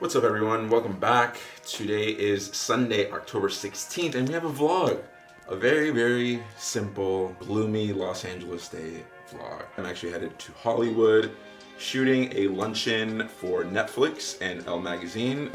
What's up everyone, welcome back. Today is Sunday, October 16th, and we have a vlog. A very, very simple, gloomy Los Angeles day vlog. I'm actually headed to Hollywood, shooting a luncheon for Netflix and Elle Magazine.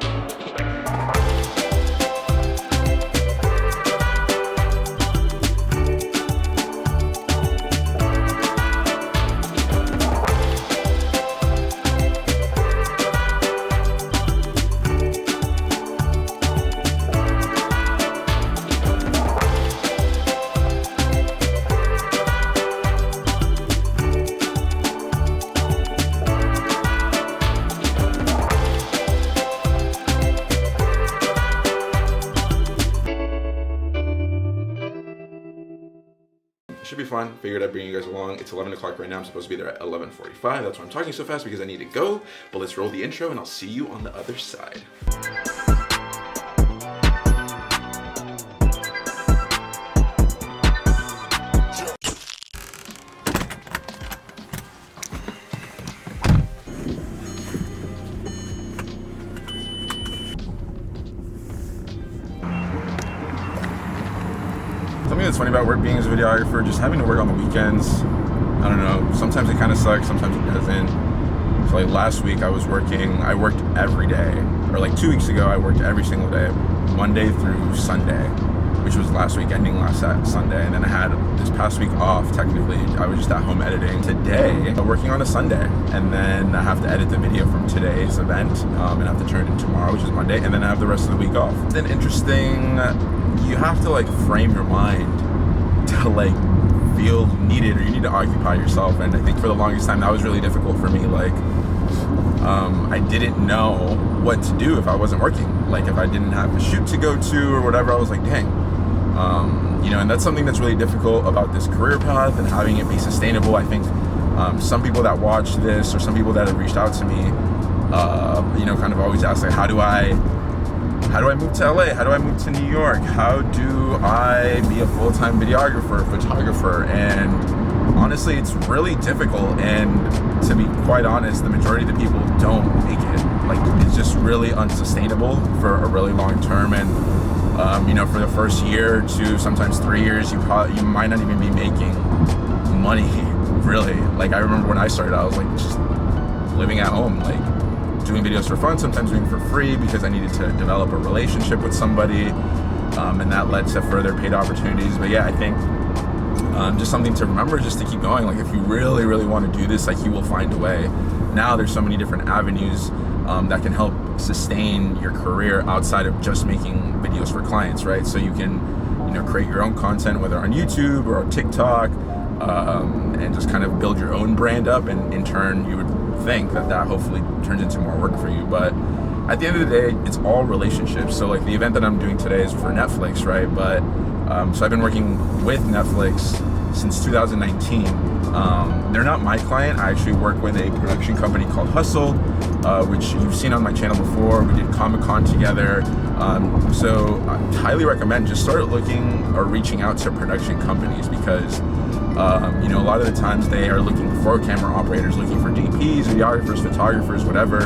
Should be fun. Figured I'd bring you guys along. It's 11 o'clock right now. I'm supposed to be there at 11:45. That's why I'm talking so fast, because I need to go. But let's roll the intro and I'll see you on the other side. Something that's funny about being as a videographer, just having to work on the weekends, I don't know, sometimes it kind of sucks, sometimes it doesn't. So like last week I worked every day, or like 2 weeks ago I worked every single day, Monday through Sunday, which was last week ending last Sunday, and then I had this past week off. Technically I was just at home editing. Today I'm working on a Sunday, and then I have to edit the video from today's event, and I have to turn it in tomorrow, which is Monday, and then I have the rest of the week off. It's an interesting, you have to like frame your mind to like feel needed, or you need to occupy yourself. And I think for the longest time that was really difficult for me. Like I didn't know what to do if I wasn't working. Like if I didn't have a shoot to go to or whatever, I was like, dang. You know, and that's something that's really difficult about this career path and having it be sustainable. I think some people that watch this, or some people that have reached out to me, you know, kind of always ask like, how do I move to LA? How do I move to New York? How do I be a full-time videographer, photographer? And honestly, it's really difficult. And to be quite honest, the majority of the people don't make it. Like, it's just really unsustainable for a really long term. And you know, for the first year or two, sometimes 3 years, you might not even be making money, really. Like I remember when I started, I was like just living at home, like doing videos for fun, sometimes doing for free because I needed to develop a relationship with somebody, and that led to further paid opportunities. But yeah, I think just something to remember, just to keep going. Like if you really, really want to do this, like you will find a way. Now there's so many different avenues that can help sustain your career outside of just making videos for clients, right? So you can, you know, create your own content, whether on YouTube or on TikTok, and just kind of build your own brand up, and in turn you would think that hopefully turns into more work for you. But at the end of the day, it's all relationships. So like the event that I'm doing today is for Netflix, right? But so I've been working with Netflix since 2019. They're not my client. I actually work with a production company called Hustle, which you've seen on my channel before. We did Comic-Con together. So I highly recommend just start looking or reaching out to production companies, because you know, a lot of the times they are looking for camera operators, looking for DPs, videographers, photographers, whatever,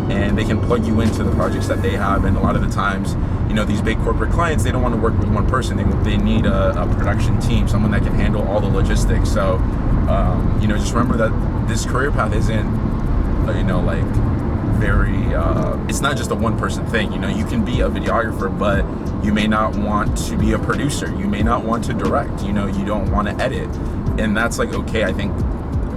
and they can plug you into the projects that they have. And a lot of the times, you know, these big corporate clients, they don't want to work with one person. They need a production team, someone that can handle all the logistics. So, you know, just remember that this career path isn't, you know, like very, it's not just a one-person thing. You know, you can be a videographer, but you may not want to be a producer. You may not want to direct. You know, you don't want to edit. And that's like, okay. I think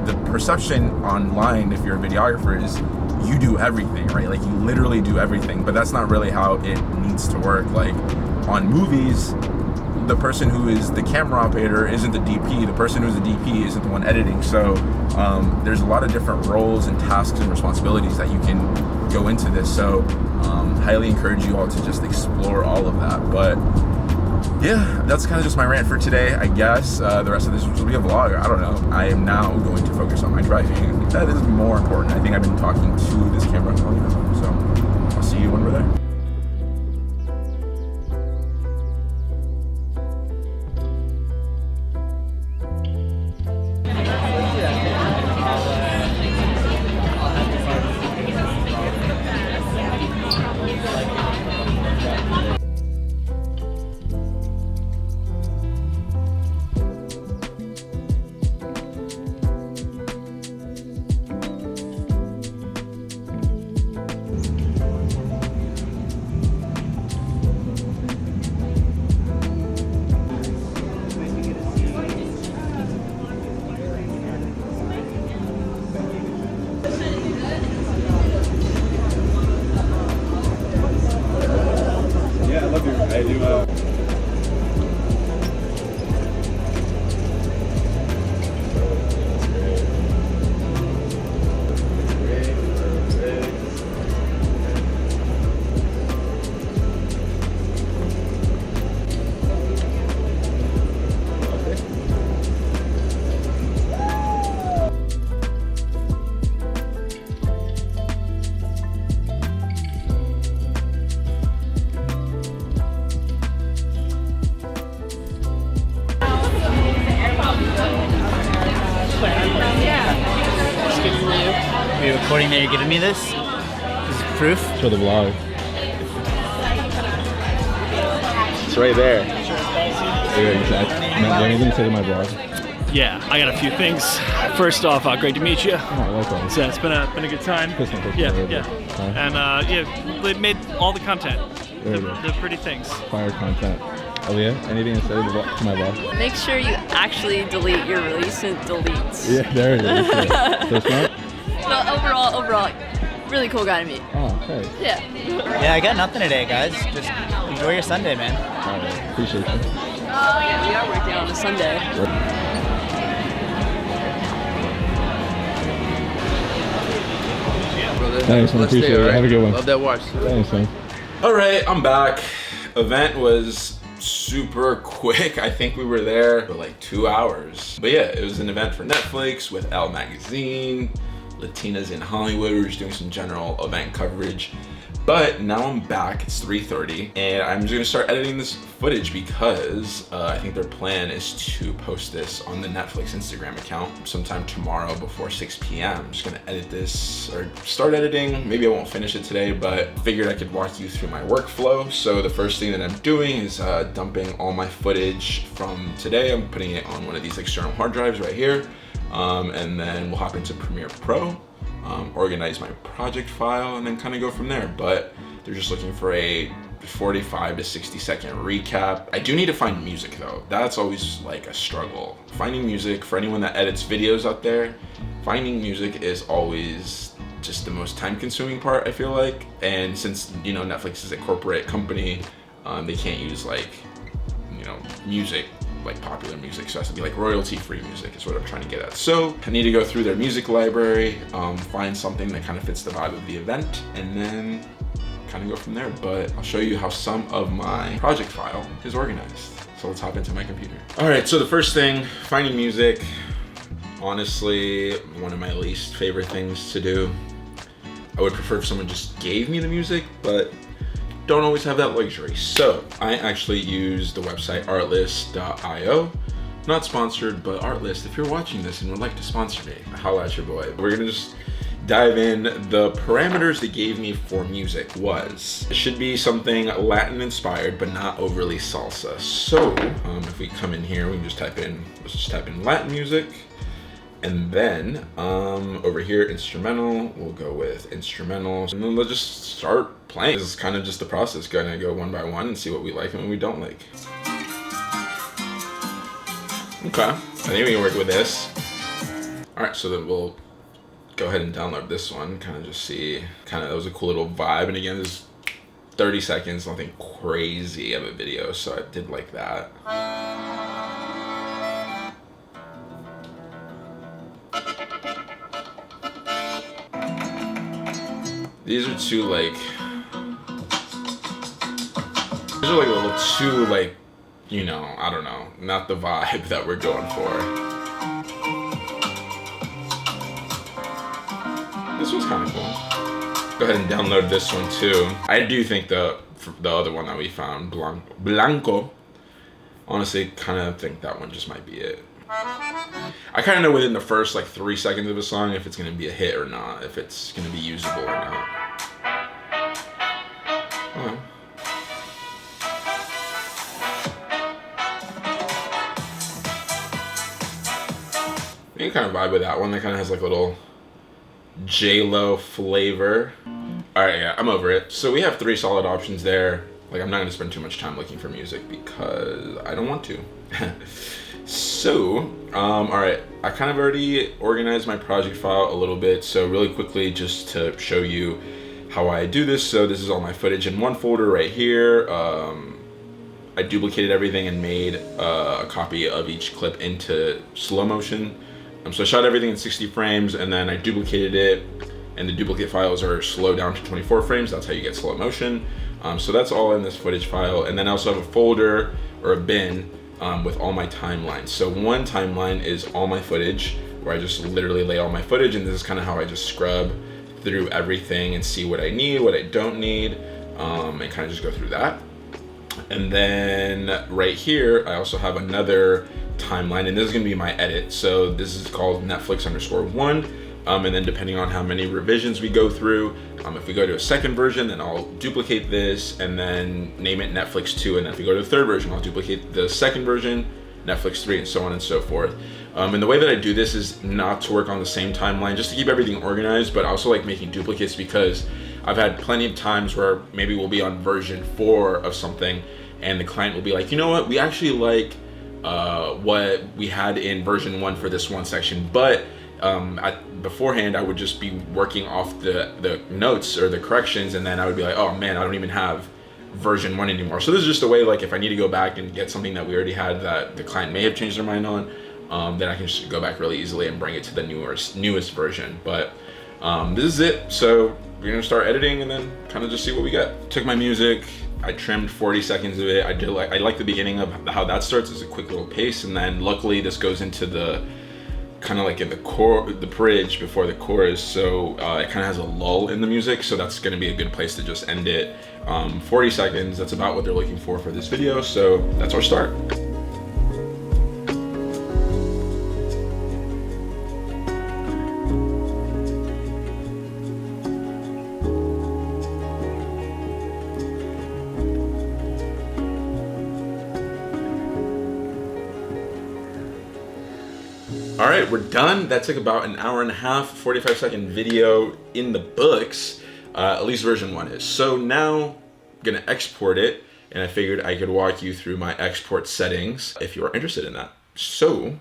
the perception online, if you're a videographer, is you do everything, right? Like you literally do everything, but that's not really how it needs to work. Like on movies, the person who is the camera operator isn't the DP. The person who's the DP isn't the one editing. So there's a lot of different roles and tasks and responsibilities that you can go into this. So highly encourage you all to just explore all of that. But yeah, that's kind of just my rant for today, I guess. The rest of this will be a vlog. I don't know. I am now going to focus on my driving. That is more important. I think I've been talking to this camera long enough. So I'll see you when we're there. Are you recording that you're giving me this? This is proof? For the vlog. It's right there. Anything to say to my vlog? Yeah, I got a few things. First off, great to meet you. Oh, likewise. So it's been a good time. Yeah. And yeah, they made all the content. The pretty things. Fire content. Aaliyah, anything to say to my vlog? Make sure you actually delete your recent deletes. Yeah, there it is. So smart? But overall, really cool guy to meet. Oh, thanks. Yeah. Yeah, I got nothing today, guys. Just enjoy your Sunday, man. All right, appreciate you. Yeah, we are working on a Sunday. Thanks, man. Appreciate it. Have a good one. Love that watch. Thanks, man. All right, I'm back. Event was super quick. I think we were there for like 2 hours. But yeah, it was an event for Netflix with Elle Magazine, Latinas in Hollywood. We were just doing some general event coverage. But now I'm back, it's 3:30, and I'm just gonna start editing this footage because I think their plan is to post this on the Netflix Instagram account sometime tomorrow before 6 p.m. I'm just gonna edit this, or start editing. Maybe I won't finish it today, but figured I could walk you through my workflow. So the first thing that I'm doing is dumping all my footage from today. I'm putting it on one of these external hard drives right here, and then we'll hop into Premiere Pro. Organize my project file, and then kind of go from there. But they're just looking for a 45 to 60 second recap. I do need to find music though. That's always like a struggle. Finding music, for anyone that edits videos out there, finding music is always just the most time consuming part, I feel like. And since, you know, Netflix is a corporate company, they can't use like, you know, music, like popular music, so it has to be like royalty-free music is what I'm trying to get at. So I need to go through their music library, find something that kind of fits the vibe of the event, and then kind of go from there. But I'll show you how some of my project file is organized. So let's hop into my computer. All right, so the first thing, finding music. Honestly, one of my least favorite things to do. I would prefer if someone just gave me the music, but don't always have that luxury. So I actually use the website artlist.io. Not sponsored, but Artlist, if you're watching this and would like to sponsor me, holla at your boy. We're gonna just dive in. The parameters they gave me for music was, it should be something Latin inspired, but not overly salsa. So if we come in here, we can just type in, let's just type in Latin music. And then over here, instrumental, we'll go with instrumentals, and then let's just start playing. This is kind of just the process, gonna go one by one and see what we like and what we don't like. Okay, I think we can work with this. All right, so then we'll go ahead and download this one, kind of just see, that was a cool little vibe. And again, this is 30 seconds, nothing crazy of a video, so I did like that. These are too like, these are like a little too like, you know, I don't know, not the vibe that we're going for. This one's kind of cool. Go ahead and download this one too. I do think the other one that we found, Blanco, honestly, kind of think that one just might be it. I kind of know within the first like 3 seconds of a song if it's going to be a hit or not, if it's going to be usable or not. Oh. You can kind of vibe with that one. That kind of has like a little J-Lo flavor. All right, yeah, I'm over it. So we have 3 solid options there. Like, I'm not going to spend too much time looking for music because I don't want to. So, all right, I kind of already organized my project file a little bit. So really quickly, just to show you how I do this. So this is all my footage in one folder right here. I duplicated everything and made a copy of each clip into slow motion. So I shot everything in 60 frames and then I duplicated it, and the duplicate files are slowed down to 24 frames. That's how you get slow motion. So that's all in this footage file. And then I also have a folder or a bin with all my timelines. So one timeline is all my footage, where I just literally lay all my footage, and this is kind of how I just scrub through everything and see what I need, what I don't need, and kind of just go through that. And then right here, I also have another timeline, and this is gonna be my edit. So this is called Netflix_1. And then depending on how many revisions we go through, if we go to a second version, then I'll duplicate this and then name it Netflix 2. And then if we go to the third version, I'll duplicate the second version, Netflix 3, and so on and so forth. And the way that I do this is not to work on the same timeline, just to keep everything organized, but I also like making duplicates because I've had plenty of times where maybe we'll be on version 4 of something and the client will be like, you know what, we actually like what we had in version 1 for this one section, but beforehand I would just be working off the notes or the corrections, and then I would be like, oh man, I don't even have version 1 anymore. So this is just a way, like if I need to go back and get something that we already had that the client may have changed their mind on, then I can just go back really easily and bring it to the newest version. But this is it. So we're gonna start editing and then kind of just see what we get. Took my music, I trimmed 40 seconds of it. I like the beginning of how that starts as a quick little pace, and then luckily this goes into the kind of like in the bridge before the chorus, so it kind of has a lull in the music, so that's going to be a good place to just end it. 40 seconds, that's about what they're looking for this video, so that's our start. All right, we're done. That took about an hour and a half, 45-second video in the books. At least version 1 is. So now I'm gonna export it, and I figured I could walk you through my export settings if you are interested in that. So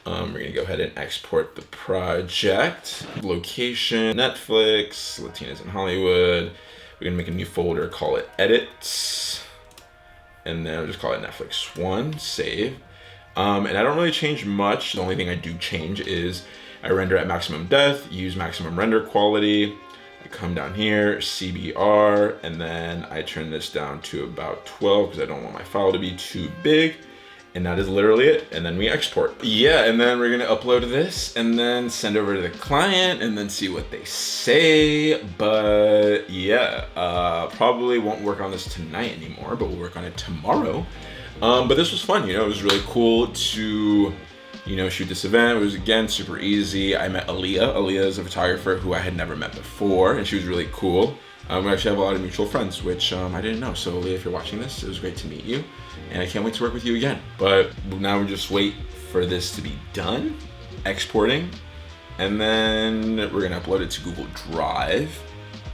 we're gonna go ahead and export the project. Location, Netflix, Latinas in Hollywood. We're gonna make a new folder, call it edits, and then I'll just call it Netflix 1, save. And I don't really change much. The only thing I do change is I render at maximum depth, use maximum render quality. I come down here, CBR, and then I turn this down to about 12 because I don't want my file to be too big. And that is literally it. And then we export. Yeah, and then we're gonna upload this and then send over to the client and then see what they say. But yeah, probably won't work on this tonight anymore, but we'll work on it tomorrow. But this was fun, you know, it was really cool to, you know, shoot this event. It was, again, super easy. I met Aaliyah. Aaliyah is a photographer who I had never met before, and she was really cool. We actually have a lot of mutual friends, which I didn't know. So Aaliyah, if you're watching this, it was great to meet you, and I can't wait to work with you again. But now we just wait for this to be done, exporting, and then we're gonna upload it to Google Drive,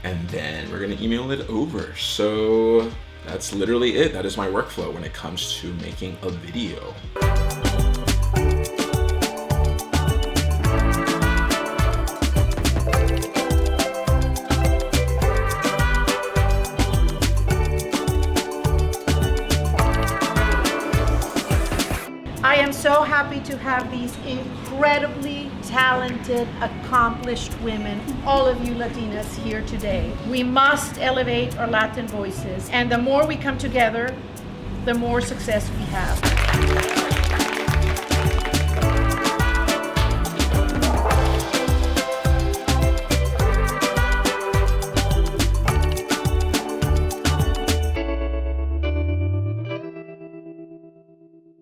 and then we're gonna email it over. So that's literally it. That is my workflow when it comes to making a video. I am so happy to have these incredibly talented, accomplished women, all of you Latinas here today. We must elevate our Latin voices, and the more we come together, the more success we have.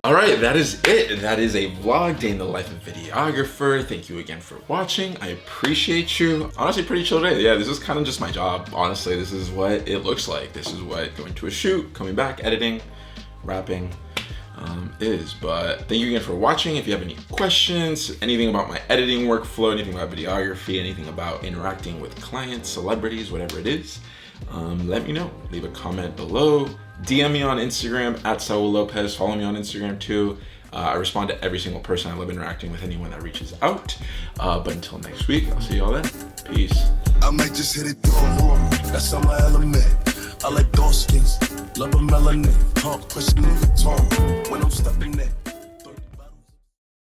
All right, that is it. That is a vlog, day in the life of videographer. Thank you again for watching. I appreciate you. Honestly, pretty chill day. Yeah, this is kind of just my job. Honestly, this is what it looks like. This is what going to a shoot, coming back, editing, wrapping is. But thank you again for watching. If you have any questions, anything about my editing workflow, anything about videography, anything about interacting with clients, celebrities, whatever it is, let me know. Leave a comment below. DM me on Instagram at Saul Lopez. Follow me on Instagram too. I respond to every single person. I love interacting with anyone that reaches out. But until next week, I'll see y'all then. Peace. I might just hit it through. That's on my element. I like dark skins. Love a melanin, talk, pushing the tone when I'm stepping in.